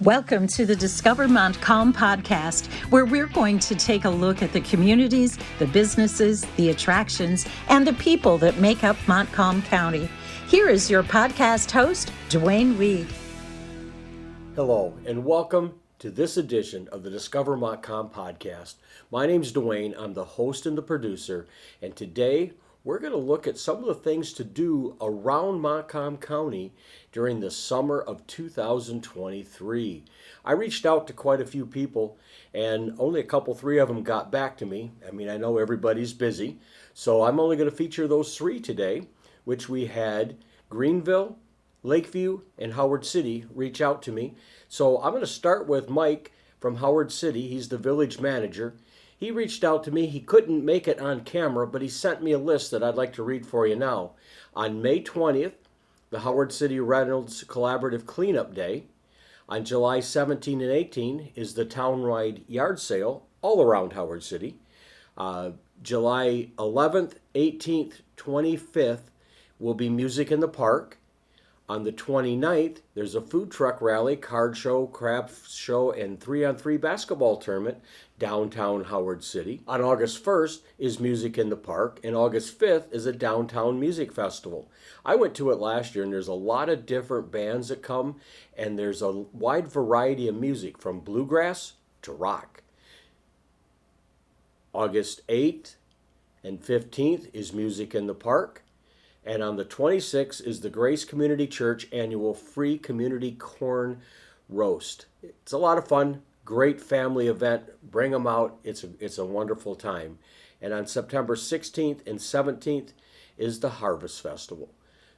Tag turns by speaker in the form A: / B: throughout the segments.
A: Welcome to the Discover Montcalm podcast, where we're going to take a look at the communities, the businesses, the attractions, and the people that make up Montcalm County. Here is your podcast host, Dwayne Reed.
B: Hello, and welcome to this edition of the Discover Montcalm podcast. My name's Dwayne. I'm the host and the producer, and today we're going to look at some of the things to do around Montcalm County during the summer of 2023. I reached out to quite a few people, and only three of them got back to me. I mean, I know everybody's busy, so I'm only going to feature those three today, which we had Greenville, Lakeview, and Howard City reach out to me. So I'm going to start with Mike from Howard City. He's the village manager. He reached out to me. He couldn't make it on camera, but he sent me a list that I'd like to read for you now. On May 20th, the Howard City Reynolds Collaborative Cleanup Day. On July 17 and 18 is the townwide yard sale all around Howard City. July 11th, 18th, 25th will be Music in the Park. On the 29th, there's a food truck rally, card show, craft show, and 3-on-3 basketball tournament downtown Howard City. On August 1st is Music in the Park, and August 5th is a downtown music festival. I went to it last year, and there's a lot of different bands that come, and there's a wide variety of music from bluegrass to rock. August 8th and 15th is Music in the Park. And on the 26th is the Grace Community Church annual free community corn roast. It's a lot of fun, great family event. Bring them out. It's a wonderful time. And on September 16th and 17th is the Harvest Festival.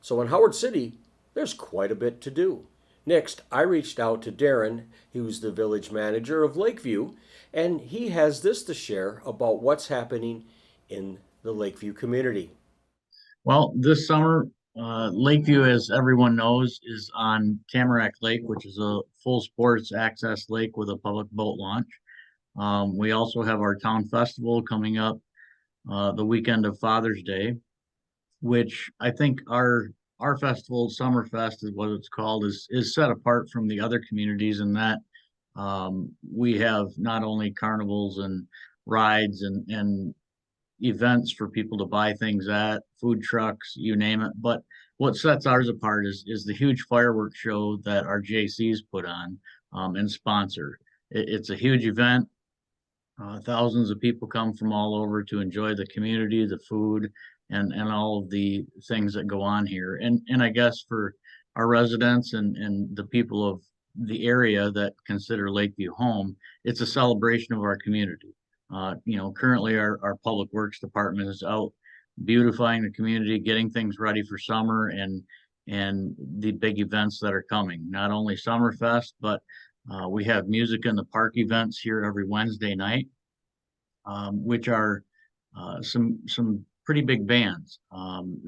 B: So in Howard City, there's quite a bit to do. Next, I reached out to Darren, who's the village manager of Lakeview, and he has this to share about what's happening in the Lakeview community.
C: Well, this summer, Lakeview, as everyone knows, is on Tamarack Lake, which is a full sports access lake with a public boat launch. We also have our town festival coming up the weekend of Father's Day, which I think our festival, Summerfest is what it's called, is set apart from the other communities in that we have not only carnivals and rides and events for people to buy things at, food trucks, you name it. But what sets ours apart is the huge fireworks show that our JCs put on and sponsor. It's a huge event. Thousands of people come from all over to enjoy the community, the food, and all of the things that go on here. And I guess for our residents and the people of the area that consider Lakeview home, it's a celebration of our community. Currently our public works department is out beautifying the community, getting things ready for summer and the big events that are coming. Not only Summerfest, but we have Music in the Park events here every Wednesday night, which are some pretty big bands.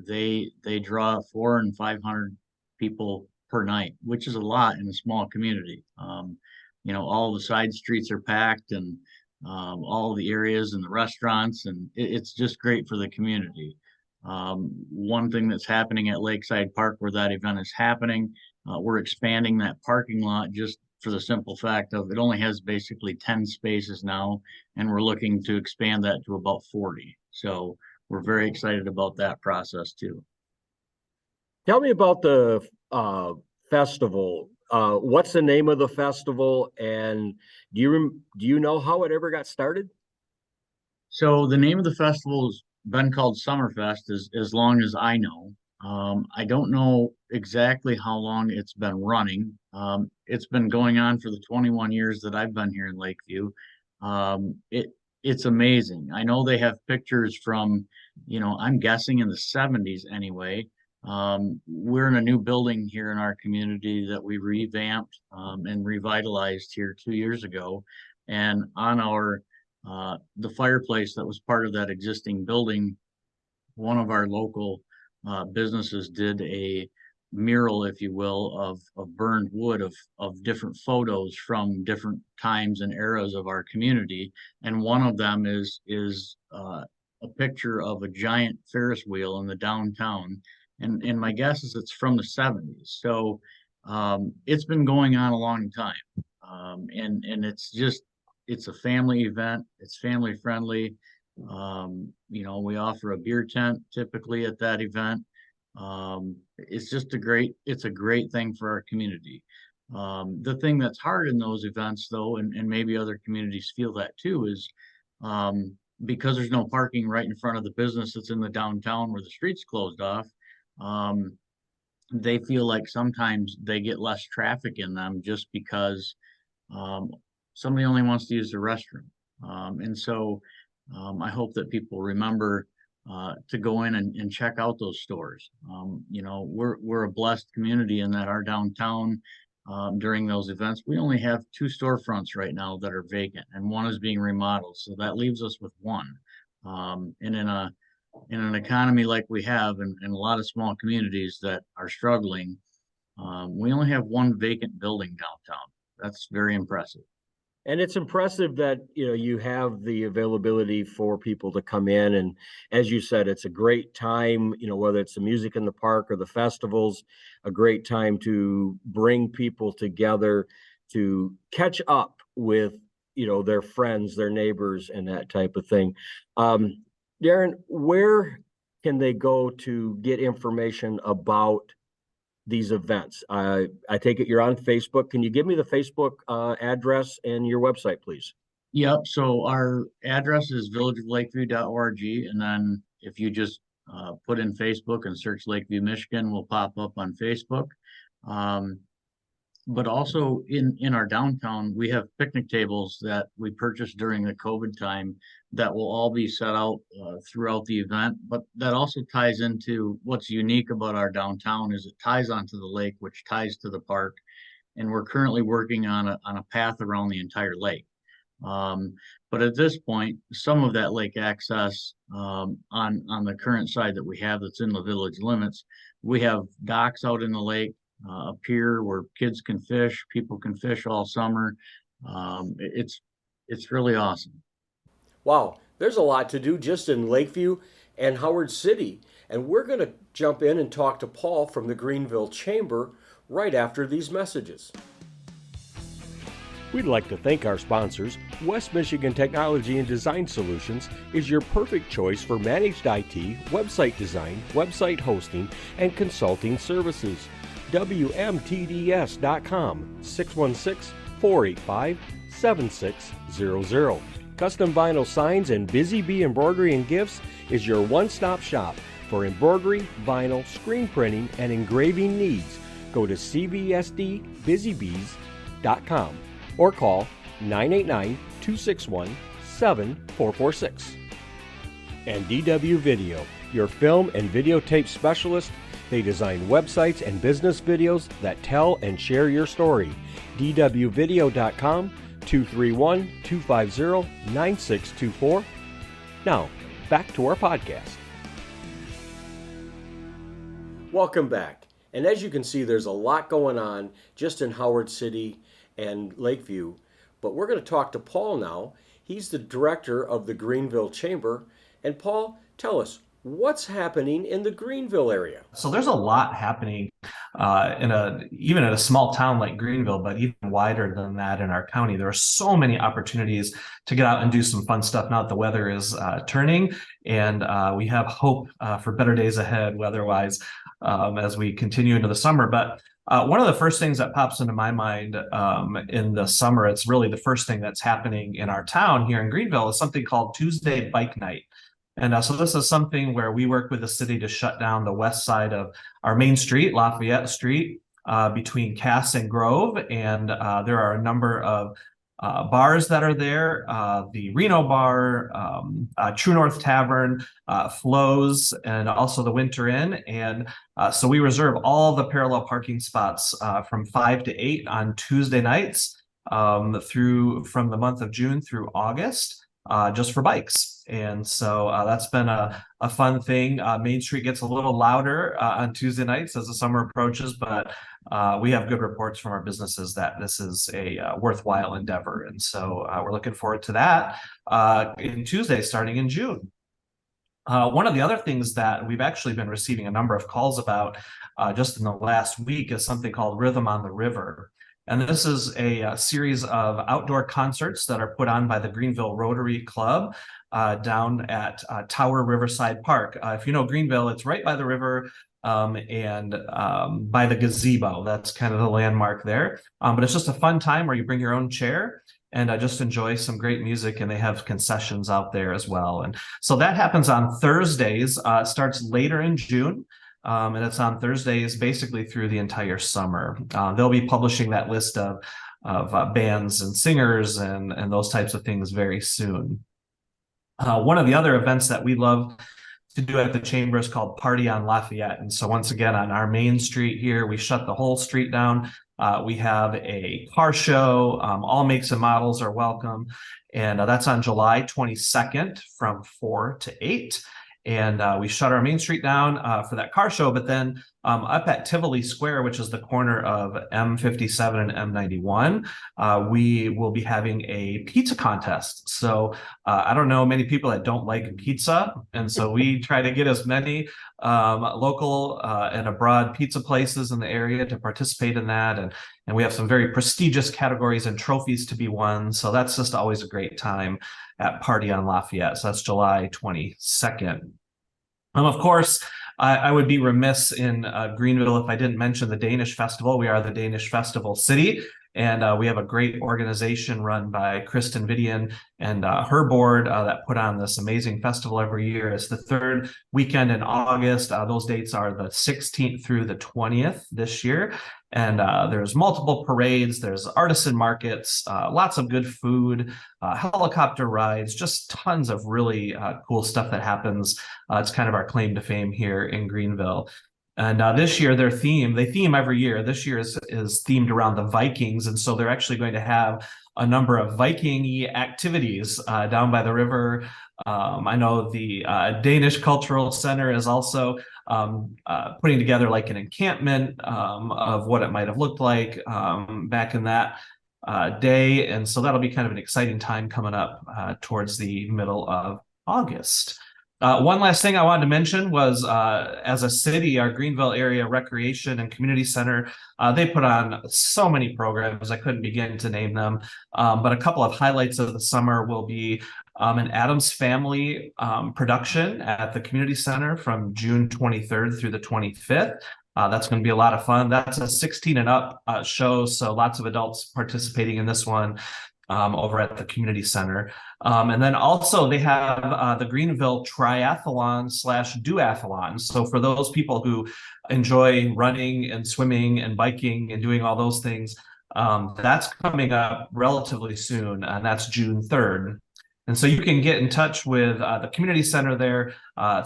C: They draw 400 and 500 people per night, which is a lot in a small community. All the side streets are packed and all the areas and the restaurants, and it's just great for the community. One thing that's happening at Lakeside Park where that event is happening, we're expanding that parking lot just for the simple fact of it only has basically 10 spaces now, and we're looking to expand that to about 40. So we're very excited about that process too.
B: Tell me about the festival. What's the name of the festival, and do you know how it ever got started?
C: So the name of the festival has been called Summerfest as long as I know. I don't know exactly how long it's been running. It's been going on for the 21 years that I've been here in Lakeview. It's amazing. I know they have pictures from, I'm guessing in the 70s anyway. We're in a new building here in our community that we revamped and revitalized here 2 years ago. And on the fireplace that was part of that existing building, one of our local businesses did a mural, if you will, of burned wood of different photos from different times and eras of our community. And one of them is a picture of a giant Ferris wheel in the downtown. And my guess is it's from the 70s. So It's been going on a long time. And it's a family event. It's family friendly. We offer a beer tent typically at that event. It's a great thing for our community. The thing that's hard in those events though, and maybe other communities feel that too, is because there's no parking right in front of the business that's in the downtown where the street's closed off. Um, they feel like sometimes they get less traffic in them just because um, somebody only wants to use the restroom. I hope that people remember to go in and check out those stores. We're a blessed community in that our downtown during those events, we only have two storefronts right now that are vacant, and one is being remodeled. So that leaves us with one. And in an economy like we have in a lot of small communities that are struggling, we only have one vacant building downtown. That's very impressive.
B: And it's impressive that, you have the availability for people to come in. And as you said, it's a great time, whether it's the music in the park or the festivals, a great time to bring people together to catch up with, their friends, their neighbors, and that type of thing. Darren, where can they go to get information about these events? I take it you're on Facebook. Can you give me the Facebook address and your website, please?
C: Yep. So our address is villageoflakeview.org. And then if you just put in Facebook and search Lakeview, Michigan, will pop up on Facebook. But also in our downtown, we have picnic tables that we purchased during the COVID time that will all be set out throughout the event. But that also ties into what's unique about our downtown is it ties onto the lake, which ties to the park. And we're currently working on a path around the entire lake. But at this point, some of that lake access on the current side that we have that's in the village limits, we have docks out in the lake, a pier where kids can fish, people can fish all summer. It's really awesome.
B: Wow, there's a lot to do just in Lakeview and Howard City. And we're going to jump in and talk to Paul from the Greenville Chamber right after these messages. We'd like to thank our sponsors. West Michigan Technology and Design Solutions is your perfect choice for managed IT, website design, website hosting, and consulting services. WMTDS.com, 616-485-7600. Custom Vinyl Signs and Busy Bee Embroidery and Gifts is your one-stop shop for embroidery, vinyl, screen printing, and engraving needs. Go to cbsdbusybees.com or call 989-261-7446. And DW Video, your film and videotape specialist. They design websites and business videos that tell and share your story. dwvideo.com, 231-250-9624. Now, back to our podcast. Welcome back. And as you can see, there's a lot going on just in Howard City and Lakeview. But we're going to talk to Paul now. He's the director of the Greenville Chamber. And Paul, tell us, what's happening in the Greenville area?
D: So there's a lot happening even in a small town like Greenville, but even wider than that in our county. There are so many opportunities to get out and do some fun stuff now that the weather is turning, and we have hope for better days ahead weather-wise as we continue into the summer. But one of the first things that pops into my mind in the summer, it's really the first thing that's happening in our town here in Greenville, is something called Tuesday Bike Night. And so this is something where we work with the city to shut down the west side of our main street, Lafayette Street, between Cass and Grove. And there are a number of bars that are there, the Reno Bar, True North Tavern, Flo's, and also the Winter Inn. And so we reserve all the parallel parking spots from 5 to 8 on Tuesday nights from the month of June through August, just for bikes. And so that's been a fun thing. Main Street gets a little louder on Tuesday nights as the summer approaches, but we have good reports from our businesses that this is a worthwhile endeavor. And so we're looking forward to that in Tuesday, starting in June. One of the other things that we've actually been receiving a number of calls about just in the last week is something called Rhythm on the River. And this is a series of outdoor concerts that are put on by the Greenville Rotary Club down at Tower Riverside Park. If you know Greenville, it's right by the river and by the gazebo. That's kind of the landmark there. But it's just a fun time where you bring your own chair and just enjoy some great music, and they have concessions out there as well. And so that happens on Thursdays. It starts later in June. And it's on Thursdays basically through the entire summer. They'll be publishing that list of bands and singers and those types of things very soon. One of the other events that we love to do at the chamber is called Party on Lafayette. And so once again, on our main street here, we shut the whole street down. We have a car show. All makes and models are welcome. And that's on July 22nd from 4 to 8. And we shut our main street down for that car show. But then up at Tivoli Square, which is the corner of M57 and M91, we will be having a pizza contest. So I don't know many people that don't like pizza. And so we try to get as many local and abroad pizza places in the area to participate in that. And we have some very prestigious categories and trophies to be won. So that's just always a great time at Party on Lafayette. So that's July 22nd. Of course, I would be remiss in Greenville if I didn't mention the Danish Festival. We are the Danish Festival City, and we have a great organization run by Kristen Vidian and her board that put on this amazing festival every year. It's the third weekend in August. Those dates are the 16th through the 20th this year. And there's multiple parades, there's artisan markets, lots of good food, helicopter rides, just tons of really cool stuff that happens. It's kind of our claim to fame here in Greenville. And this year, they theme every year. This year is themed around the Vikings. And so they're actually going to have a number of Viking-y activities down by the river. I know the Danish Cultural Center is also putting together like an encampment of what it might have looked like back in that day. And so that'll be kind of an exciting time coming up towards the middle of August. One last thing I wanted to mention was as a city, our Greenville Area Recreation and Community Center, they put on so many programs, I couldn't begin to name them, but a couple of highlights of the summer will be an Addams Family production at the Community Center from June 23rd through the 25th. That's going to be a lot of fun. That's a 16 and up show, so lots of adults participating in this one. Over at the community center. And then also they have the Greenville Triathlon/Duathlon. So for those people who enjoy running and swimming and biking and doing all those things, that's coming up relatively soon, and that's June 3rd. And so you can get in touch with the community center there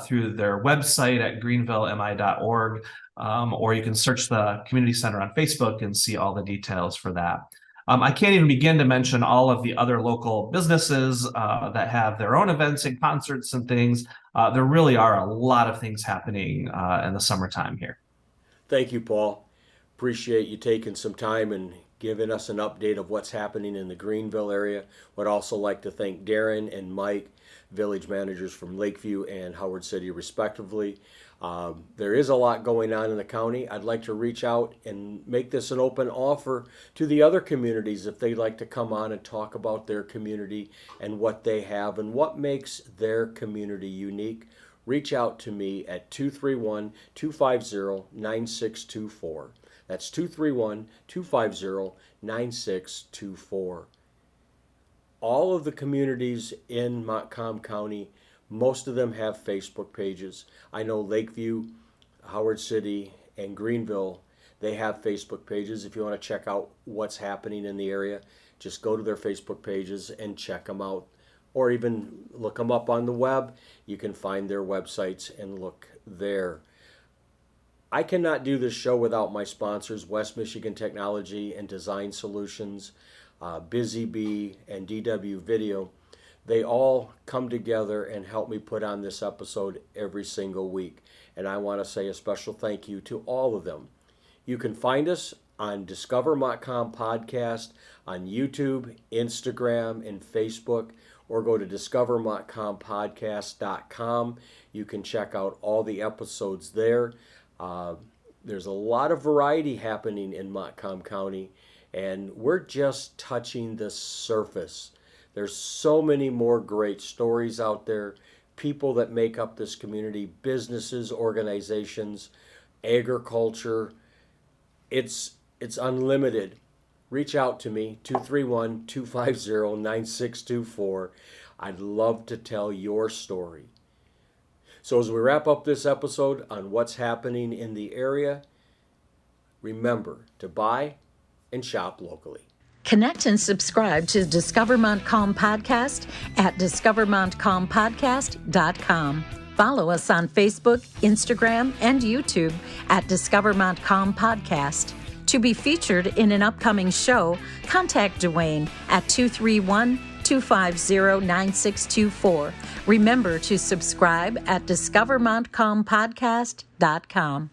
D: through their website at greenvillemi.org, or you can search the community center on Facebook and see all the details for that. I can't even begin to mention all of the other local businesses that have their own events and concerts and things. There really are a lot of things happening in the summertime here.
B: Thank you, Paul. Appreciate you taking some time and giving us an update of what's happening in the Greenville area. Would also like to thank Darren and Mike, village managers from Lakeview and Howard City, respectively. There is a lot going on in the county. I'd like to reach out and make this an open offer to the other communities if they'd like to come on and talk about their community and what they have and what makes their community unique. Reach out to me at 231-250-9624. That's 231-250-9624. All of the communities in Montcalm County, most of them have Facebook pages. I know Lakeview, Howard City, and Greenville, they have Facebook pages. If you want to check out what's happening in the area, just go to their Facebook pages and check them out. Or even look them up on the web. You can find their websites and look there. I cannot do this show without my sponsors, West Michigan Technology and Design Solutions, Busy Bee, and DW Video. They all come together and help me put on this episode every single week. And I want to say a special thank you to all of them. You can find us on Discover Montcalm Podcast on YouTube, Instagram, and Facebook, or go to discovermontcalmpodcast.com. You can check out all the episodes there. There's a lot of variety happening in Montcalm County, and we're just touching the surface. There's so many more great stories out there, people that make up this community, businesses, organizations, agriculture. It's unlimited. Reach out to me, 231-250-9624. I'd love to tell your story. So as we wrap up this episode on what's happening in the area, remember to buy and shop locally.
A: Connect and subscribe to Discover Montcalm Podcast at discovermontcalmpodcast.com. Follow us on Facebook, Instagram, and YouTube at Discover Montcalm Podcast. To be featured in an upcoming show, contact Dwayne at 231-250-9624. Remember to subscribe at discovermontcalmpodcast.com.